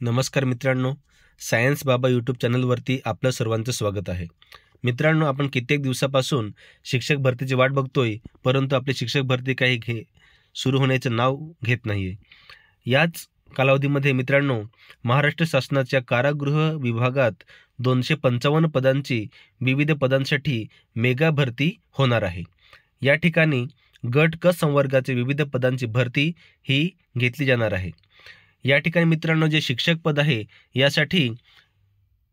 नमस्कार मित्रांनो, सायन्स बाबा यूट्यूब चॅनलवरती आपलं सर्वांचं स्वागत आहे. मित्रांनो, आपण कित्येक दिवसापासून शिक्षक भरतीची वाट बघतोय, परंतु आपली शिक्षक भरती काही सुरू होण्याचं नाव घेत नाही आहे. याच कालावधीमध्ये मित्रांनो, महाराष्ट्र शासनाच्या कारागृह विभागात 255 पदांची विविध पदांसाठी मेगा भरती होणार आहे. या ठिकाणी गट क संवर्गाचे विविध पदांची भरती ही घेतली जाणार आहे. या ठिकाणी मित्रांनो, जे शिक्षक पद आहे यासाठी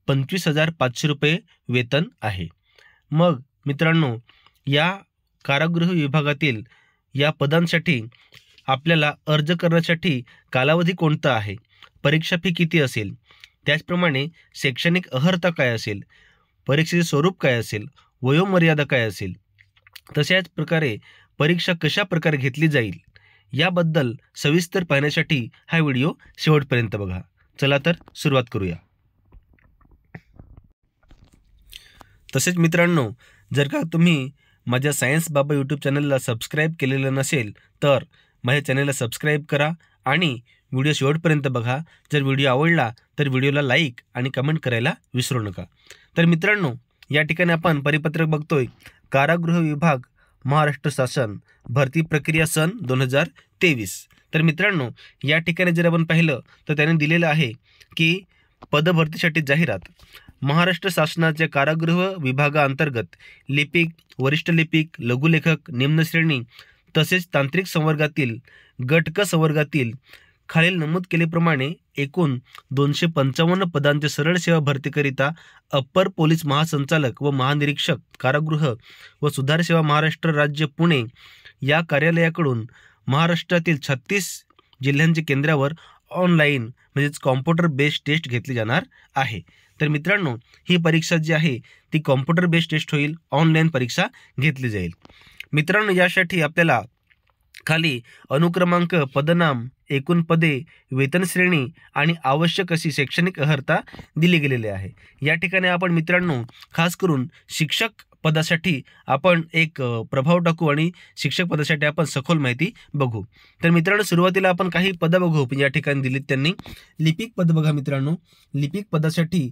25,500 रुपये वेतन आहे. मग मित्रांनो, या कारागृह विभागातील या पदांसाठी आपल्याला अर्ज करण्यासाठी कालावधी कोणता आहे, परीक्षा फी किती असेल, त्याचप्रमाणे शैक्षणिक अर्हता काय असेल, परीक्षेचे स्वरूप काय असेल, वयोमर्यादा काय असेल, तशाच प्रकारे परीक्षा कशा प्रकारे घेतली जाईल याबद्दल सविस्तर पाहण्यासाठी हा व्हिडिओ शेवटपर्यंत बघा. चला तर सुरुवात करूया. तसेच मित्रांनो, जर का तुम्ही माझ्या सायन्स बाबा यूट्यूब चॅनलला सबस्क्राईब केलेलं नसेल तर माझ्या चॅनलला सबस्क्राईब करा आणि व्हिडिओ शेवटपर्यंत बघा. जर व्हिडिओ आवडला तर व्हिडिओला लाईक आणि कमेंट करायला विसरू नका. तर मित्रांनो, या ठिकाणी आपण परिपत्रक बघतोय, कारागृह विभाग महाराष्ट्र शासन भरती प्रक्रिया सन 2023. तर मित्रांनो, या ठिकाणी जर आपण पाहिलं तर त्याने दिलेलं आहे की पदभरतीसाठी जाहिरात. महाराष्ट्र शासनाच्या कारागृह विभागाअंतर्गत लिपिक, वरिष्ठ लिपिक, लघुलेखक, निम्न श्रेणी तसेच तांत्रिक संवर्गातील गट क संवर्गातील खालील नमूद केल्याप्रमाणे एकूण 255 पदांच्या सरळ सेवा भरतीकरिता अप्पर पोलीस महासंचालक व महानिरीक्षक कारागृह व सुधार सेवा महाराष्ट्र राज्य पुणे या कार्यालयाकडून महाराष्ट्रातील 36 जिल्ह्यांच्या केंद्रावर ऑनलाईन म्हणजेच कॉम्प्युटर बेस्ड टेस्ट घेतली जाणार आहे. तर मित्रांनो, ही परीक्षा जी आहे ती कॉम्प्युटर बेस्ड टेस्ट होईल, ऑनलाईन परीक्षा घेतली जाईल. मित्रांनो, यासाठी आपल्याला खाली अनुक्रमांक, पदनाम, एकूण पदे, वेतन श्रेणी आणि आवश्यक अशी शैक्षणिक अर्हता दिली गेलेली आहे. या ठिकाणी आपण मित्रांनो खास करून शिक्षक पदासाठी आपण एक प्रभाव टाकू आणि शिक्षक पदासाठी आपण सखोल माहिती बघू. तर मित्रांनो, सुरुवातीला आपण काही पदं बघू या ठिकाणी दिलीत त्यांनी. लिपिक पद बघा मित्रांनो, लिपिक पदासाठी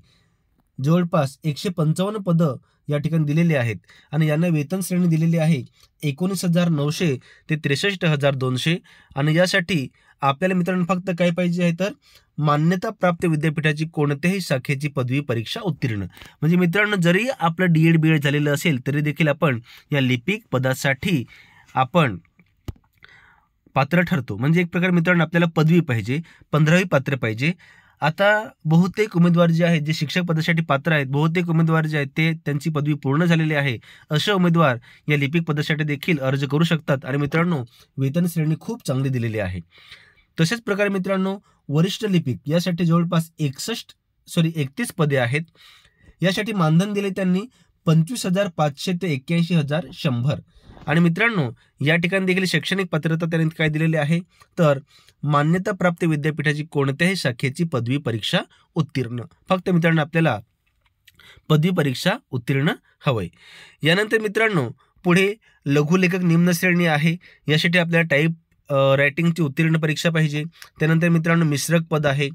जवळपास 155 पदं या ठिकाणी दिलेली आहेत आणि यांना वेतन श्रेणी दिलेली आहे 19,900 ते 63,200. आणि यासाठी आपल्याला मित्रांनो फक्त काय पाहिजे आहे तर मान्यताप्राप्त विद्यापीठाची कोणत्याही शाखेची पदवी परीक्षा उत्तीर्ण. म्हणजे मित्रांनो, जरी आपलं DED BEd झालेलं असेल तरी देखील आपण या लिपिक पदासाठी आपण पात्र ठरतो. म्हणजे एक प्रकारे मित्रांनो आपल्याला पदवी पाहिजे, 15वी पात्र पाहिजे. आता बहुतेक उमेदवार जे आहेत, जे शिक्षक पदासाठी पात्र आहेत, बहुतेक उमेदवार जे आहेत ते त्यांची पदवी पूर्ण झालेली आहे. असे उमेदवार या लिपिक पदासाठी देखील अर्ज करू शकतात. आणि मित्रांनो, वेतन श्रेणी खूप चांगली दिलेली आहे. तसेच प्रकारे मित्रांनो, वरिष्ठ लिपिक यासाठी जवळपास 31 पदे आहेत. यासाठी मानधन दिले त्यांनी 25,500 ते 81,100. आणि मित्रांनो, या ठिकाणी देखील शैक्षणिक पात्रता त्यांनी काय दिलेली आहे तर मान्यताप्राप्त विद्यापीठाची कोणत्याही शाखेची पदवी परीक्षा उत्तीर्ण. फक्त मित्रांनो आपल्याला पदवी परीक्षा उत्तीर्ण हवंय. यानंतर मित्रांनो पुढे लघुलेखक निम्न श्रेणी आहे. यासाठी आपल्याला टाईप रायटिंगची उत्तीर्ण परीक्षा पाहिजे. त्यानंतर मित्रांनो मिश्रक पद आहे.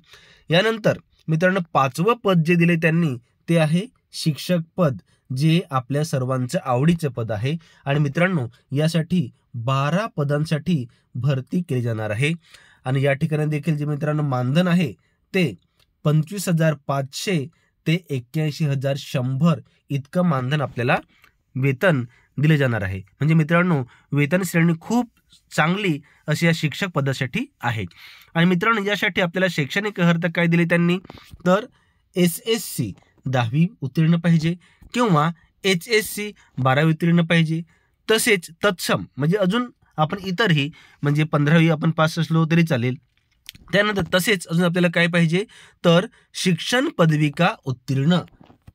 यानंतर मित्रांनो 5वं पद जे दिले त्यांनी ते आहे शिक्षक पद, जे आपल्या सर्वांचं आवडीचं पद आहे. आणि मित्रांनो, यासाठी 12 पदांसाठी भरती केली जाणार आहे. आणि या ठिकाणी देखील जे मित्रांनो मानधन आहे ते 25,500 ते 81,100 इतकं मानधन आपल्याला वेतन दिले जाणार आहे. म्हणजे मित्रांनो, वेतन श्रेणी खूप चांगली अशी या शिक्षक पदासाठी आहे. आणि मित्रांनो, यासाठी आपल्याला शैक्षणिक अर्हता काय दिली त्यांनी तर SSC 10वी उत्तीर्ण पाहिजे किंवा HSC 12वी उत्तीर्ण पाहिजे. तसेच तत्सम म्हणजे अजून आपण इतरही म्हणजे 15वी आपण पास असलो तरी चालेल. त्यानंतर तसेच अजून आपल्याला काय पाहिजे तर शिक्षण पदविका उत्तीर्ण.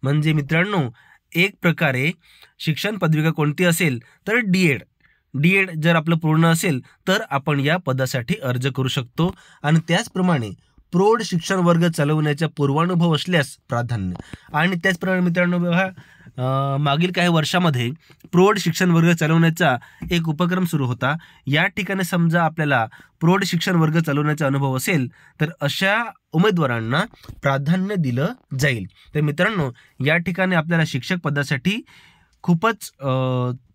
म्हणजे मित्रांनो, एक प्रकारे शिक्षण पदविका कोणती असेल तर DED जर आपलं पूर्ण असेल तर आपण या पदासाठी अर्ज करू शकतो. आणि त्याचप्रमाणे प्रौढ शिक्षण वर्ग चालवण्याचा पूर्वानुभव असल्यास प्राधान्य. आणि त्याचप्रमाणे मित्रांनो बघा, मागील काही वर्षामध्ये प्रौढ शिक्षण वर्ग चालवण्याचा एक उपक्रम सुरू होता. या ठिकाणी समजा आपल्याला प्रौढ शिक्षण वर्ग चालवण्याचा अनुभव असेल तर अशा उमेदवारांना प्राधान्य दिलं जाईल. तर मित्रांनो, या ठिकाणी आपल्याला शिक्षक पदासाठी खूपच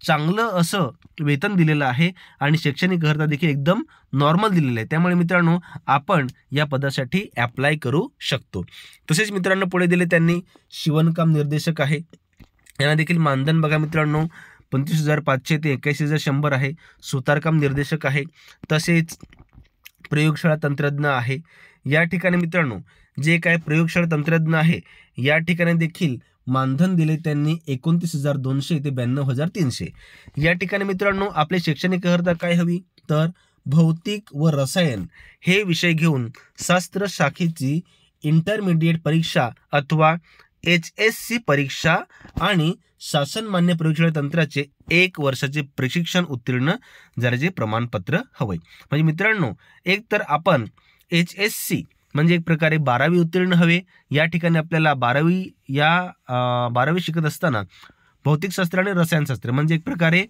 चांगलं असं वेतन दिलेलं आहे आणि शैक्षणिक अर्हता देखील एकदम नॉर्मल दिलेलं आहे. त्यामुळे मित्रांनो, आपण या पदासाठी ॲप्लाय करू शकतो. तसेच मित्रांनो, पुढे दिले त्यांनी शिवणकाम निर्देशक आहे. यांना देखील मानधन बघा मित्रांनो 25,500 ते 81,100 आहे. सुतारकाम निर्देशक आहे. तसेच प्रयोगशाळा तंत्रज्ञ आहे. या ठिकाणी मित्रांनो, जे काय प्रयोगशाळा तंत्रज्ञ आहे या ठिकाणी देखील मानधन दिले त्यांनी 29,200 ते 92,300. या ठिकाणी मित्रांनो, आपले शैक्षणिक अर्हता काय हवी तर भौतिक व रसायन हे विषय घेऊन शास्त्र शाखेची इंटरमिडिएट परीक्षा अथवा HSC परीक्षा आणि शासनमान्य प्रयोगशाळा तंत्राचे 1 वर्षाचे प्रशिक्षण उत्तीर्ण झाल्याचे प्रमाणपत्र हवंय. म्हणजे मित्रांनो, एक तर आपण HSC म्हणजे एक प्रकारे 12वी उत्तीर्ण हवे. या ठिकाणी आपल्याला 12वी शिकत असताना भौतिकशास्त्र आणि रसायनशास्त्र म्हणजे एक प्रकारे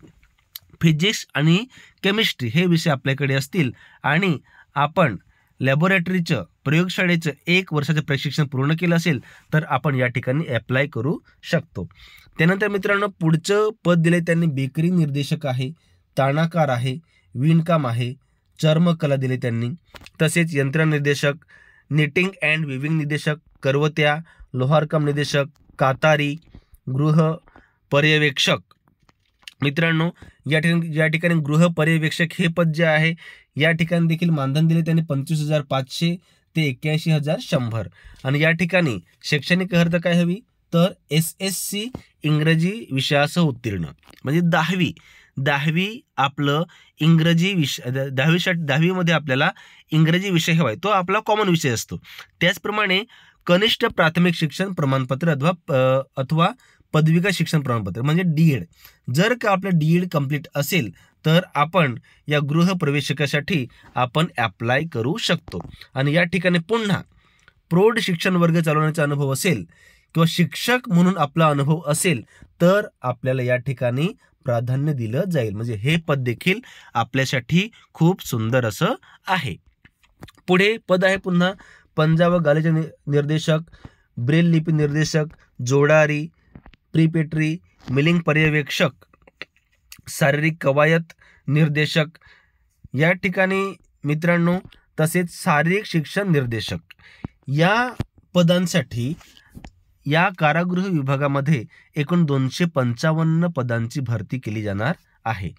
फिजिक्स आणि केमिस्ट्री हे विषय आपल्याकडे असतील आणि आपण लॅबोरेटरीचं प्रयोगशाळेचं 1 वर्षाचं प्रशिक्षण पूर्ण केलं असेल तर आपण या ठिकाणी ॲप्लाय करू शकतो. त्यानंतर मित्रांनो, पुढचं पद दिले त्यांनी बेकरी निर्देशक आहे, ताणाकार आहे, विणकाम आहे, चर्मकला दिले त्यांनी. तसेच यंत्रनिर्देशक, निटिंग अँड विविंग निर्देशक, करवत्या, लोहारकाम निर्देशक, कातारी, गृह पर्यवेक्षक. मित्रांनो, या ठिकाणी गृह पर्यवेक्षक हे पद जे आहे या ठिकाणी देखील मानधन दिले त्यांनी 25,500 ते 81,100. आणि या ठिकाणी शैक्षणिक अर्हता काय हवी तर SSC इंग्रजी विषयासह उत्तीर्ण म्हणजे 10वी आपलं इंग्रजी विषय 10वीमध्ये आपल्याला इंग्रजी विषय हवा आहे, तो आपला कॉमन विषय असतो. त्याचप्रमाणे कनिष्ठ प्राथमिक शिक्षण प्रमाणपत्र अथवा पदविका शिक्षण प्रमाणपत्र म्हणजे DED. जर का आपलं DED कंप्लीट असेल तर आपण या गृह प्रवेशकासाठी आपण ॲप्लाय करू शकतो. आणि या ठिकाणी पुन्हा प्रौढ शिक्षण वर्ग चालवण्याचा अनुभव असेल किंवा शिक्षक म्हणून आपला अनुभव असेल तर आपल्याला या ठिकाणी प्राधान्य दिलं जाईल. म्हणजे हे पद देखील आपल्यासाठी खूप सुंदर असं आहे. पुढे पद आहे पुन्हा पंजा व गालिचा निर्देशक, ब्रेल लिपी निर्देशक, जोडारी, प्रिपेटरी, मिलिंग पर्यवेक्षक, शारीरिक कवायत निर्देशक. या ठिकाणी मित्रांनो, तसेच शारीरिक शिक्षण निर्देशक या पदांसाठी या कारागृह विभागामध्ये एकूण 255 पदांची भरती केली जाणार आहे.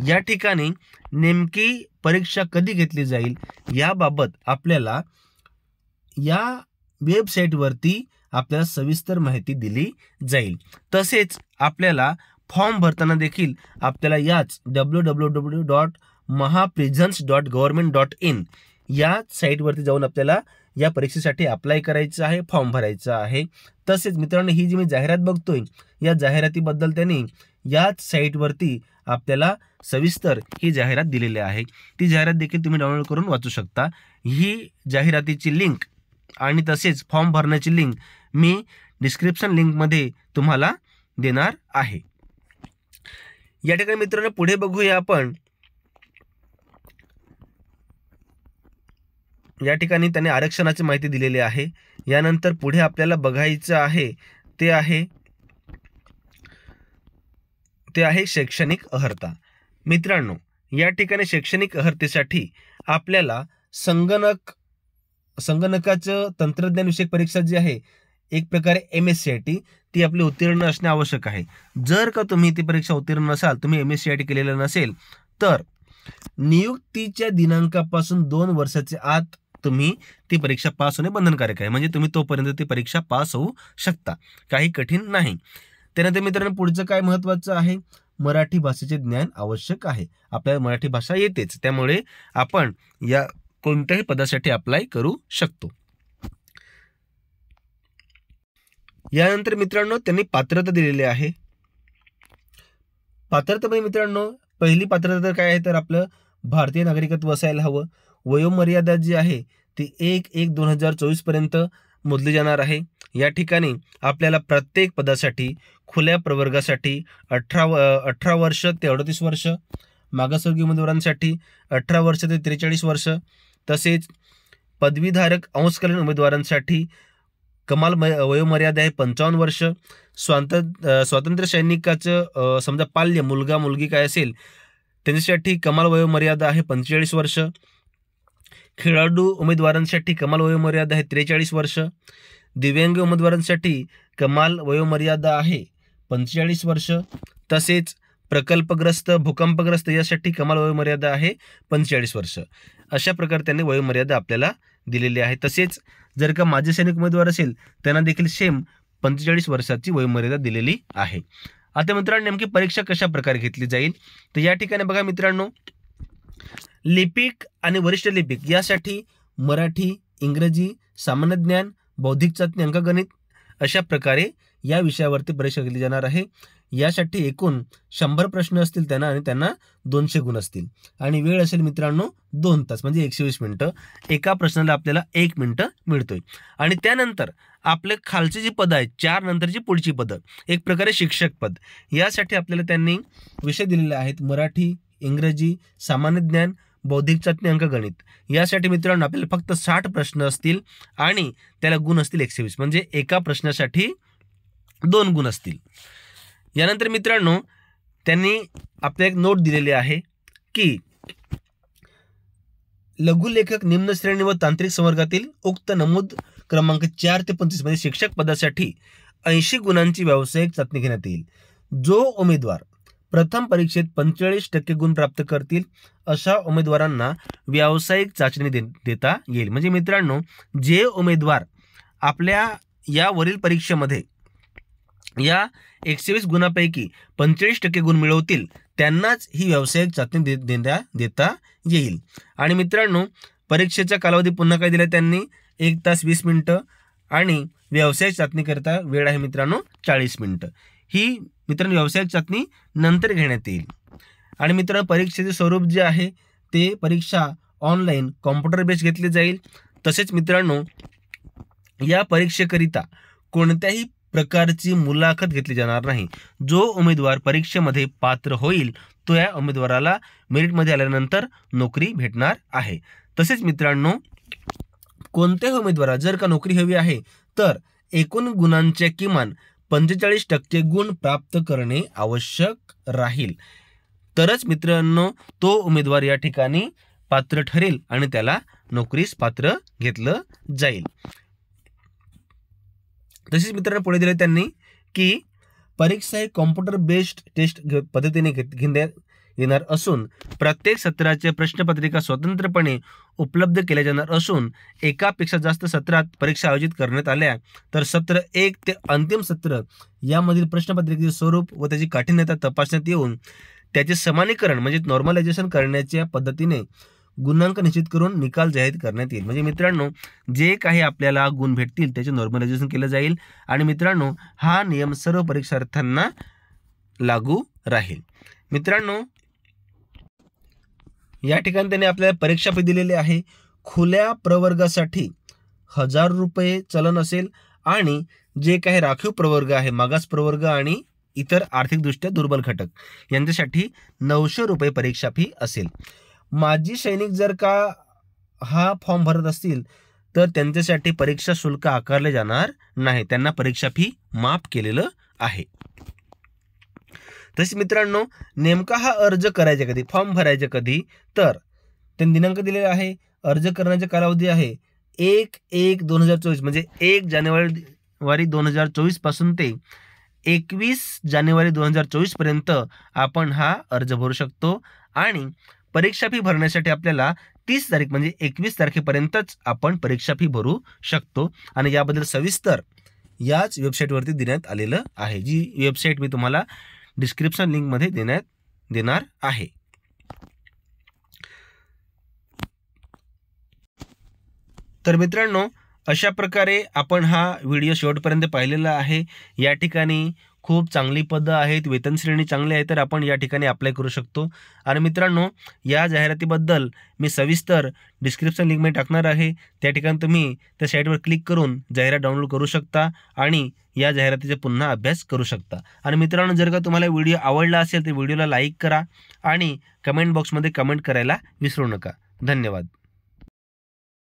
या ठिकाणी नेमकी परीक्षा कधी घेतली जाईल याबाबत आपल्याला या वेबसाईटवरती आपल्याला सविस्तर माहिती दिली जाईल. तसेच आपल्याला फॉर्म भरताना देखील आपल्याला याच www.mahaprisons.government.in या साईटवरती जाऊन आपल्याला या परीक्षेसाठी अप्लाय करायचं आहे, फॉर्म भरायचा आहे. तसेच मित्रांनो, ही जी मी जाहिरात बघतोय या जाहिरातीबद्दल त्यांनी याच साईटवरती आपल्याला सविस्तर ही जाहिरात दिलेली आहे. ती जाहिरात देखील तुम्ही डाउनलोड करून वाचू शकता. ही जाहिरातीची लिंक आणि तसेच फॉर्म भरण्याची लिंक मी डिस्क्रिप्शन लिंकमध्ये तुम्हाला देणार आहे. या ठिकाणी मित्रांनो, पुढे बघूया आपण. या ठिकाणी त्यांनी आरक्षणाची माहिती दिलेली आहे. यानंतर पुढे आपल्याला बघायचं आहे ते आहे शैक्षणिक अर्हता. मित्रांनो, या ठिकाणी शैक्षणिक अर्हतेसाठी आपल्याला संगणकाचं तंत्रज्ञान विषयक परीक्षा जी आहे एक प्रकारे MSCIT ती आपली उत्तीर्ण असणे आवश्यक आहे. जर का तुम्ही ती परीक्षा उत्तीर्ण नसाल, तुम्ही MSCIT केलेलं नसेल तर नियुक्तीच्या दिनांकापासून 2 वर्षाच्या आत तुम्ही ती परीक्षा पास होणे बंधनकारक आहे. म्हणजे तुम्ही तोपर्यंत ती परीक्षा पास होऊ शकता, काही कठीण नाही. त्यानंतर मित्रांनो, पुढचं काय महत्त्वाचं आहे, मराठी भाषेचे ज्ञान आवश्यक आहे. आपल्याला मराठी भाषा येतेच, त्यामुळे आपण या कोणत्याही पदासाठी अप्लाय करू शकतो. यानंतर मित्रांनो, त्यांनी पात्रता दिलेली आहे. पात्रतेमध्ये मित्रांनो, पहिली पात्रता काय आहे तर आपलं भारतीय नागरिकत्व असायला हवं. वयोमर्यादा जी आहे ती 1/1/2024 पर्यंत मोजली जाणार आहे। या ठिकाणी आपल्याला प्रत्येक पदासाठी खुल्या प्रवर्गासाठी 18 वर्ष ते 38 वर्ष, मागासवर्गीय उमेदवारांसाठी 18 वर्ष ते 43 वर्ष, तसेच पदवीधारक अंशकालीन उमेदवारांसाठी कमाल वयोमर्यादा आहे 55 वर्ष। स्वातंत्र्य सैनिकाचं समजा पाल्य मुलगा मुलगी काय असेल त्यांच्यासाठी कमाल वयोमर्यादा आहे 45 वर्ष। खेळाडू उमेदवारांसाठी कमाल वयोमर्यादा आहे 43 वर्ष। दिव्यांग उमेदवारांसाठी कमाल वयोमर्यादा आहे 45 वर्ष। तसेच प्रकल्पग्रस्त भूकंपग्रस्त यासाठी कमाल वयोमर्यादा आहे 45 वर्ष। अशा प्रकारे त्यांनी वयोमर्यादा आपल्याला दिलेली आहे। तसेच जर का माजी सैनिक उमेदवार असेल त्यांना देखील सेम 45 वर्षाची वयोमर्यादा दिलेली आहे। आता मित्रांनो नेमकी परीक्षा कशा प्रकारे घेतली जाईल तर या ठिकाणी बघा मित्रांनो, लिपिक आणि वरिष्ठ लिपिक यासाठी मराठी, इंग्रजी, सामान्य ज्ञान, बौद्धिक चाचणी, अंकगणित अशा प्रकारे या विषयावरती परीक्षा घेतली जाणार आहे। यासाठी एकूण 100 प्रश्न असतील त्यांना आणि त्यांना 200 गुण असतील आणि वेळ असेल मित्रांनो 2 तास म्हणजे 120 मिनिटं। एका प्रश्नाला आपल्याला 1 मिनिट मिळतोय आणि त्यानंतर आपले खालची जी पदं आहेत 4 नंतरची पुढची पदं एक प्रकारे शिक्षक पद, यासाठी आपल्याला त्यांनी विषय दिलेले आहेत मराठी, इंग्रजी, सामान्य ज्ञान, बौद्धिक चाचणी, अंकगणित। यासाठी मित्रांनो आपल्याला फक्त 60 प्रश्न असतील आणि त्याला गुण असतील 120 म्हणजे एका प्रश्नासाठी 2 गुण असतील। यानंतर मित्रांनो त्यांनी आपल्याला एक नोट दिलेली आहे की लघुलेखक निम्न श्रेणी व तांत्रिक संवर्गातील उक्त नमूद क्रमांक 4 ते 25 म्हणजे शिक्षक पदासाठी 80 गुणांची व्यावसायिक चाचणी घेण्यात येईल। जो उमेदवार प्रथम परीक्षेत 45% गुण प्राप्त करतील अशा उमेदवारांना व्यावसायिक चाचणी देता येईल। म्हणजे मित्रांनो जे उमेदवार आपल्या यावरील परीक्षेमध्ये या 120 गुणांपैकी 45% गुण मिळवतील त्यांनाच ही व्यावसायिक चाचणी देता येईल। आणि मित्रांनो परीक्षेचा कालावधी पुन्हा काय दिला त्यांनी 1 तास 20 मिनिटं आणि व्यावसायिक चाचणीकरता वेळ आहे मित्रांनो 40 मिनिटं। ही मित्रांनो व्यावसायिक चाचणी नंतर घेण्यात येईल। आणि मित्रांनो परीक्षेचे स्वरूप जे आहे ते परीक्षा ऑनलाईन कॉम्प्युटर बेस घेतली जाईल। तसेच मित्रांनो या परीक्षेकरिता कोणत्याही प्रकारची मुलाखत घेतली जाणार नाही। जो उमेदवार परीक्षेमध्ये पात्र होईल तो या उमेदवाराला मेरिटमध्ये आल्यानंतर नोकरी भेटणार आहे। तसेच मित्रांनो कोणत्याही उमेदवाराला जर का नोकरी हवी आहे तर एकूण गुणांचे किमान 45% गुण प्राप्त करणे आवश्यक राहील, तरच मित्रांनो तो उमेदवार या ठिकाणी पात्र ठरेल आणि त्याला नोकरीस पात्र घेतलं जाईल। तसेच मित्रांनो पुढे दिले त्यांनी की परीक्षा ही कॉम्प्युटर बेस्ड टेस्ट पद्धतीने घेण्यात येणार असून प्रत्येक सत्राचे प्रश्नपत्रिका स्वतंत्रपणे उपलब्ध केल्या जाणार असून एकापेक्षा जास्त सत्रात परीक्षा आयोजित करण्यात आल्या तर सत्र 1 ते अंतिम सत्र यामधील प्रश्नपत्रिकेचे स्वरूप व त्याची काठिण्यता तपासण्यात येऊन त्याचे समानीकरण म्हणजे नॉर्मलायझेशन करण्याच्या पद्धतीने गुणांक निश्चित करून निकाल जाहीर करण्यात येईल। म्हणजे मित्रांनो जे काही आपल्याला गुण भेटतील त्याचे नॉर्मलायझेशन केलं जाईल आणि मित्रांनो हा नियम सर्व परीक्षार्थ्यांना लागू राहील। मित्रांनो या ठिकाणी त्यांनी आपल्याला परीक्षा फी दिलेली आहे। खुल्या प्रवर्गासाठी 1000 रुपये चलन असेल आणि जे काही राखीव प्रवर्ग आहे मागास प्रवर्ग आणि इतर आर्थिकदृष्ट्या दुर्बल घटक यांच्यासाठी 900 रुपये परीक्षा फी असेल। माजी सैनिक जर का हा फॉर्म भरत असतील तर त्यांच्यासाठी परीक्षा शुल्क आकारले जाणार नाही, त्यांना परीक्षा फी माफ केलेलं आहे। तसेच मित्रांनो नेमका हा अर्ज करायचा कधी फॉर्म भरायचा कधी तर त्यांनी दिनांक दिलेला आहे। अर्ज करण्याचा कालावधी आहे 1/1/2024 म्हणजे 1 जानेवारी 2024 पासून ते 21 जानेवारी 2024 पर्यंत आपण हा अर्ज भरू शकतो आणि परीक्षा फी भरण्यासाठी आपल्याला 30 तारीख म्हणजे 21 तारखेपर्यंतच आपण परीक्षा फी भरू शकतो आणि याबद्दल सविस्तर याच वेबसाईटवरती देण्यात आलेलं आहे, जी वेबसाईट मी तुम्हाला डिस्क्रिप्शन लिंकमध्ये देणार आहे। तर मित्रांनो अशा प्रकारे आपण हा व्हिडिओ शेवटपर्यंत पाहिलेला आहे। या ठिकाणी खूप चांगली पदं आहेत, वेतन श्रेणी चांगली आहे, तर आपण या ठिकाणी अप्लाय करू शकतो. आणि मित्रांनो, या जाहिरातीबद्दल मी सविस्तर डिस्क्रिप्शन लिंकमध्ये टाकणार आहे. त्या ठिकाणी तुम्ही त्या साईटवर क्लिक करून जाहिरात डाउनलोड करू शकता आणि या जाहिरातीचा पुन्हा अभ्यास करू शकता. आणि मित्रांनो, जर का तुम्हाला व्हिडिओ आवडला असेल तर व्हिडिओला लाईक करा आणि कमेंट बॉक्समध्ये कमेंट करायला विसरू नका. धन्यवाद.